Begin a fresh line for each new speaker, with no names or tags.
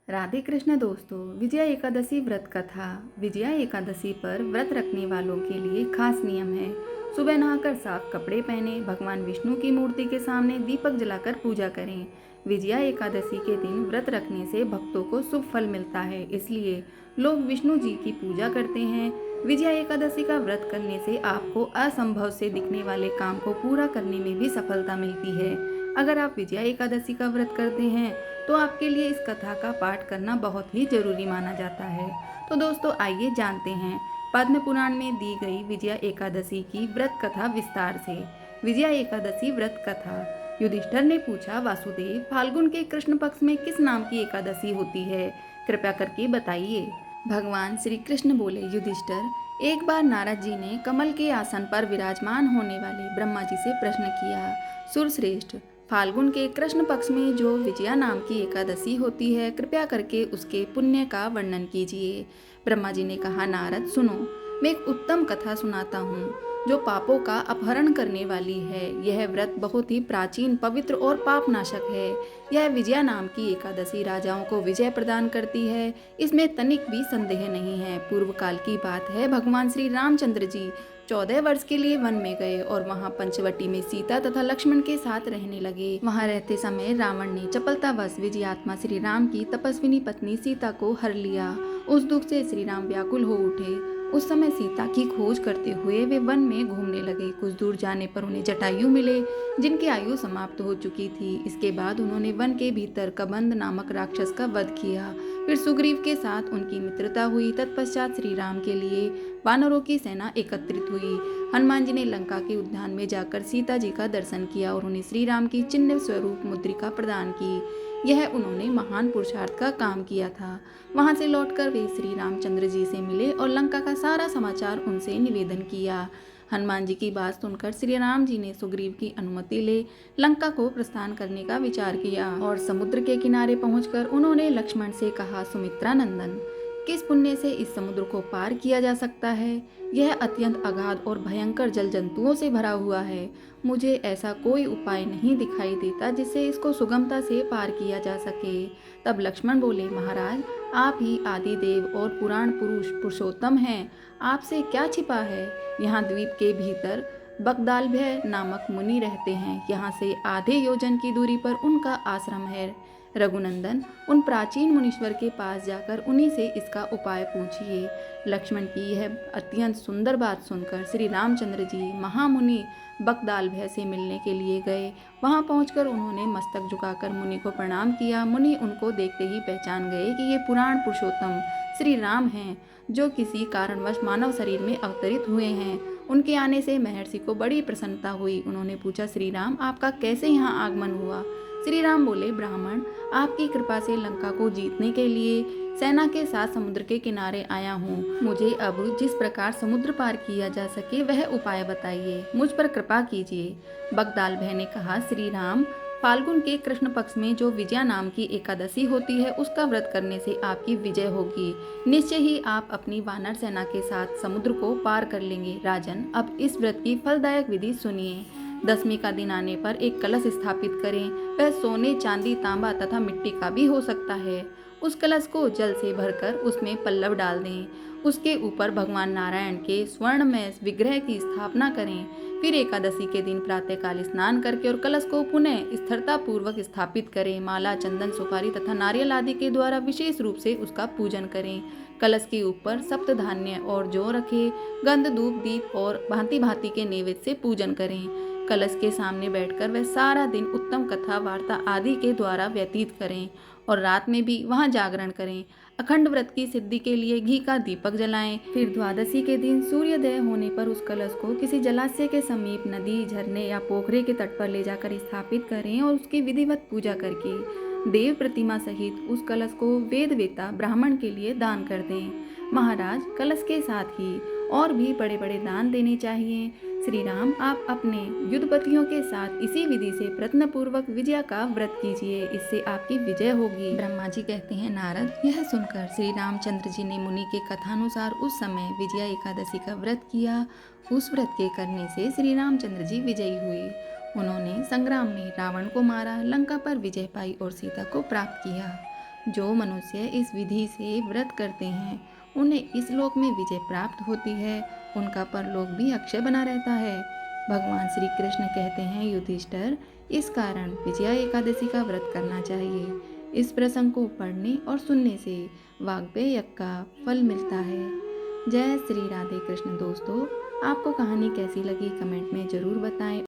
राधे कृष्ण दोस्तों, विजया एकादशी व्रत कथा। विजया एकादशी पर व्रत रखने वालों के लिए खास नियम है। सुबह नहाकर साफ कपड़े पहने भगवान विष्णु की मूर्ति के सामने दीपक जलाकर पूजा करें। विजया एकादशी के दिन व्रत रखने से भक्तों को शुभ फल मिलता है, इसलिए लोग विष्णु जी की पूजा करते हैं। विजया एकादशी का व्रत करने से आपको असंभव से दिखने वाले काम को पूरा करने में भी सफलता मिलती है। अगर आप विजया एकादशी का व्रत करते हैं तो आपके लिए इस कथा का पाठ करना बहुत ही जरूरी माना जाता है। तो दोस्तों, आइए जानते हैं पद्म पुराण में दी गई विजया एकादशी की व्रत कथा विस्तार से। विजया एकादशी व्रत कथा। युधिष्ठिर ने पूछा, वासुदेव, फाल्गुन के कृष्ण पक्ष में किस नाम की एकादशी होती है? कृपया करके बताइए। भगवान श्री कृष्ण बोले, युधिष्ठिर, एक बार नारद जी ने कमल के आसन पर विराजमान होने वाले ब्रह्मा जी से प्रश्न किया, सुरश्रेष्ठ, फाल्गुन के कृष्ण पक्ष में जो विजया नाम की एकादशी होती है, कृपया करके उसके पुण्य का वर्णन कीजिए। ब्रह्मा जी ने कहा, नारद सुनो, मैं एक उत्तम कथा सुनाता हूँ जो पापों का अपहरण करने वाली है। यह व्रत बहुत ही प्राचीन, पवित्र और पापनाशक है। यह विजया नाम की एकादशी राजाओं को विजय प्रदान करती है, इसमें तनिक भी संदेह नहीं है। पूर्व काल की बात है, भगवान श्री रामचंद्र जी 14 वर्ष के लिए वन में गए और वहां पंचवटी में सीता तथा लक्ष्मण के साथ रहने लगे। वहां रहते समय रावण ने चपलतावश विजयात्मा श्री राम की तपस्विनी पत्नी सीता को हर लिया। उस दुख से श्री राम व्याकुल हो उठे। उस समय सीता की खोज करते हुए वे वन में घूमने लगे। कुछ दूर जाने पर उन्हें जटायु मिले, जिनकी आयु समाप्त हो चुकी थी। इसके बाद उन्होंने वन के भीतर कबंध नामक राक्षस का वध किया। फिर सुग्रीव के साथ उनकी मित्रता हुई। तत्पश्चात श्री राम के लिए वानरों की सेना एकत्रित हुई। हनुमान जी ने लंका के उद्यान में जाकर सीता जी का दर्शन किया और उन्हें श्री राम की चिन्ह स्वरूप मुद्रिका प्रदान की। यह उन्होंने महान पुरुषार्थ का काम किया था। वहां से लौटकर वे श्री रामचंद्र जी से मिले और लंका का सारा समाचार उनसे निवेदन किया। हनुमान जी की बात सुनकर श्री राम जी ने सुग्रीव की अनुमति ले लंका को प्रस्थान करने का विचार किया और समुद्र के किनारे पहुंचकर उन्होंने लक्ष्मण से कहा, सुमित्रा नंदन, किस पुण्य से इस समुद्र को पार किया जा सकता है? यह अत्यंत अगाध और भयंकर जल जंतुओं से भरा हुआ है। मुझे ऐसा कोई उपाय नहीं दिखाई देता जिससे इसको सुगमता से पार किया जा सके। तब लक्ष्मण बोले, महाराज, आप ही आदि देव और पुराण पुरुष पुरुषोत्तम हैं। आपसे क्या छिपा है? यहाँ द्वीप के भीतर बगदालभ्य नामक मुनि रहते हैं। यहाँ से आधे योजन की दूरी पर उनका आश्रम है। रघुनंदन, उन प्राचीन मुनीश्वर के पास जाकर उन्हीं से इसका उपाय पूछिए। लक्ष्मण की यह अत्यंत सुंदर बात सुनकर श्री रामचंद्र जी महामुनि बगदालभ्य से मिलने के लिए गए। वहां पहुंचकर उन्होंने मस्तक झुकाकर मुनि को प्रणाम किया। मुनि उनको देखते ही पहचान गए कि ये पुराण पुरुषोत्तम श्री राम हैं, जो किसी कारणवश मानव शरीर में अवतरित हुए हैं। उनके आने से महर्षि को बड़ी प्रसन्नता हुई। उन्होंने पूछा, श्री राम, आपका कैसे यहाँ आगमन हुआ? श्री राम बोले, ब्राह्मण, आपकी कृपा से लंका को जीतने के लिए सेना के साथ समुद्र के किनारे आया हूँ। मुझे अब जिस प्रकार समुद्र पार किया जा सके वह उपाय बताइए। मुझ पर कृपा कीजिए। बगदालभ्य ने कहा, श्री राम, फाल्गुन के कृष्ण पक्ष में जो विजया नाम की एकादशी होती है, उसका व्रत करने से आपकी विजय होगी। निश्चय ही आप अपनी वानर सेना के साथ समुद्र को पार कर लेंगे। राजन, अब इस व्रत की फलदायक विधि सुनिए। दसवीं का दिन आने पर एक कलश स्थापित करें। वह सोने, चांदी, तांबा तथा मिट्टी का भी हो सकता है। उस कलश को जल से भरकर उसमें पल्लव डाल दें। उसके ऊपर भगवान नारायण के स्वर्णमय विग्रह की स्थापना करें। फिर एकादशी के दिन प्रातःकाल स्नान करके और कलश को पुनः स्थिरता पूर्वक स्थापित करें। माला, चंदन, सुपारी तथा नारियल आदि के द्वारा विशेष रूप से उसका पूजन करें। कलश के ऊपर सप्त धान्य और जौ रखें। गंध, धूप, दीप और भांति भांति के नैवेद्य से पूजन करें। कलश के सामने बैठकर वह सारा दिन उत्तम कथा वार्ता आदि के द्वारा व्यतीत करें और रात में भी वहां जागरण करें। अखंड व्रत की सिद्धि के लिए घी का दीपक जलाएं। फिर द्वादशी के दिन सूर्योदय होने पर उस कलश को किसी जलाशय के समीप, नदी, झरने या पोखरे के तट पर ले जाकर स्थापित करें और उसकी विधिवत पूजा करके देव प्रतिमा सहित उस कलश को वेद वेता ब्राह्मण के लिए दान कर दें। महाराज, कलश के साथ ही और भी बड़े बड़े दान देने चाहिए। श्री राम, आप अपने युद्धपतियों के साथ इसी विधि से प्रयत्न पूर्वक विजया का व्रत कीजिए, इससे आपकी विजय होगी। ब्रह्मा जी कहते हैं, नारद, यह सुनकर श्री रामचंद्र जी ने मुनि के कथानुसार उस समय विजया एकादशी का व्रत किया। उस व्रत के करने से श्री रामचंद्र जी विजयी हुए। उन्होंने संग्राम में रावण को मारा, लंका पर विजय पाई और सीता को प्राप्त किया। जो मनुष्य इस विधि से व्रत करते हैं उन्हें इस लोक में विजय प्राप्त होती है, उनका परलोक भी अक्षय बना रहता है। भगवान श्री कृष्ण कहते हैं, युधिष्ठिर, इस कारण विजया एकादशी का व्रत करना चाहिए। इस प्रसंग को पढ़ने और सुनने से वाग्देव यज्ञ का फल मिलता है। जय श्री राधे कृष्ण। दोस्तों, आपको कहानी कैसी लगी कमेंट में ज़रूर बताएं।